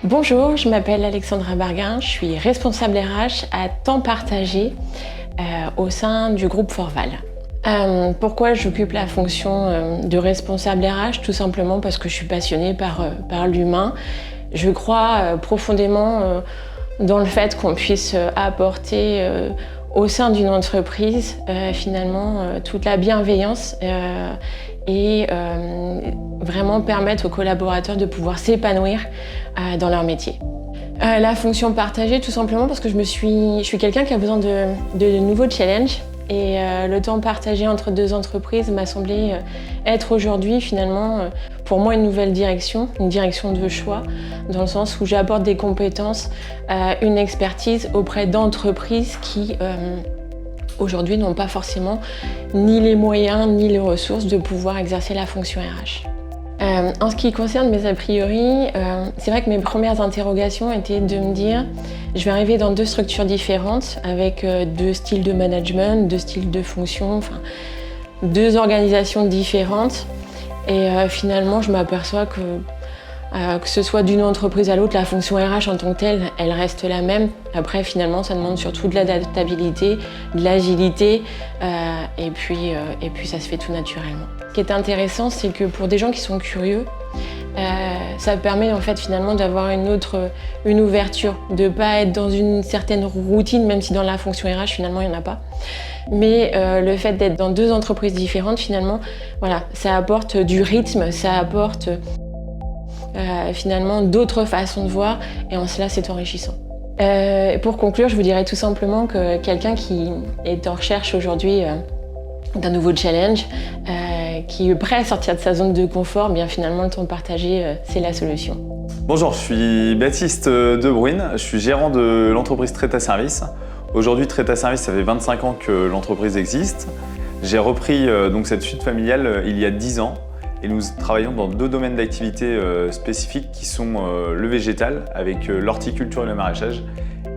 Bonjour, je m'appelle Alexandra Barguin, je suis responsable RH à temps partagé au sein du groupe Forval. Pourquoi j'occupe la fonction de responsable RH? Tout simplement parce que je suis passionnée par l'humain. Je crois profondément dans le fait qu'on puisse apporter au sein d'une entreprise finalement toute la bienveillance et vraiment permettre aux collaborateurs de pouvoir s'épanouir dans leur métier. La fonction partagée, tout simplement parce que je suis quelqu'un qui a besoin de nouveaux challenges et le temps partagé entre deux entreprises m'a semblé être aujourd'hui finalement pour moi une nouvelle direction, une direction de choix, dans le sens où j'apporte des compétences, une expertise auprès d'entreprises qui aujourd'hui n'ont pas forcément ni les moyens ni les ressources de pouvoir exercer la fonction RH. En ce qui concerne mes a priori, c'est vrai que mes premières interrogations étaient de me dire je vais arriver dans deux structures différentes avec deux styles de management, deux styles de fonction, enfin, deux organisations différentes et finalement je m'aperçois que ce soit d'une entreprise à l'autre, la fonction RH en tant que telle, elle reste la même. Après, finalement, ça demande surtout de l'adaptabilité, de l'agilité, et puis ça se fait tout naturellement. Ce qui est intéressant, c'est que pour des gens qui sont curieux, ça permet en fait finalement d'avoir une ouverture, de ne pas être dans une certaine routine, même si dans la fonction RH, finalement, il n'y en a pas. Mais le fait d'être dans deux entreprises différentes, finalement, voilà, ça apporte du rythme, ça apporte finalement d'autres façons de voir et en cela c'est enrichissant. Pour conclure, je vous dirais tout simplement que quelqu'un qui est en recherche aujourd'hui d'un nouveau challenge, qui est prêt à sortir de sa zone de confort, bien finalement le temps partagé c'est la solution. Bonjour, je suis Baptiste Debruyne, je suis gérant de l'entreprise Treta Service. Aujourd'hui Treta Service, ça fait 25 ans que l'entreprise existe. J'ai repris donc cette suite familiale il y a 10 ans. Et nous travaillons dans deux domaines d'activité spécifiques qui sont le végétal avec l'horticulture et le maraîchage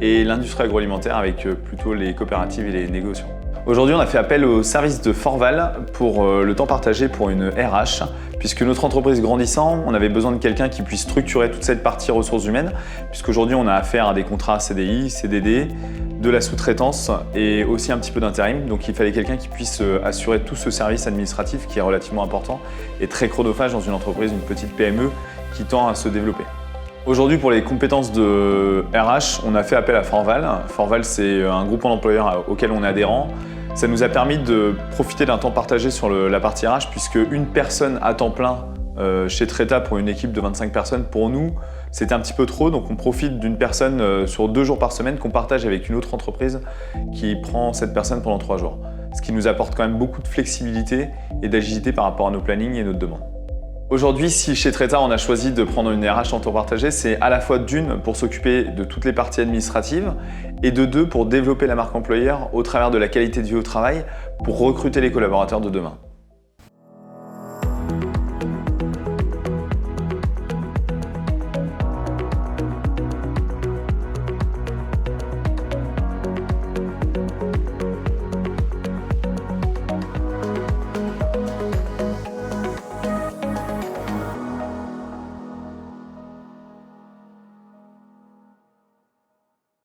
et l'industrie agroalimentaire avec plutôt les coopératives et les négociations. Aujourd'hui, on a fait appel au service de Forval pour le temps partagé pour une RH puisque notre entreprise grandissant, on avait besoin de quelqu'un qui puisse structurer toute cette partie ressources humaines puisqu'aujourd'hui, on a affaire à des contrats CDI, CDD, de la sous-traitance et aussi un petit peu d'intérim. Donc il fallait quelqu'un qui puisse assurer tout ce service administratif qui est relativement important et très chronophage dans une entreprise, une petite PME qui tend à se développer. Aujourd'hui, pour les compétences de RH, on a fait appel à Forval. Forval, c'est un groupement d'employeurs auquel on est adhérent. Ça nous a permis de profiter d'un temps partagé sur la partie RH puisque une personne à temps plein chez Treta pour une équipe de 25 personnes, pour nous, c'était un petit peu trop, donc on profite d'une personne sur 2 jours par semaine qu'on partage avec une autre entreprise qui prend cette personne pendant 3 jours. Ce qui nous apporte quand même beaucoup de flexibilité et d'agilité par rapport à nos plannings et notre demande. Aujourd'hui, si chez Treta on a choisi de prendre une RH en temps partagé, c'est à la fois d'une pour s'occuper de toutes les parties administratives et de deux pour développer la marque employeur au travers de la qualité de vie au travail pour recruter les collaborateurs de demain.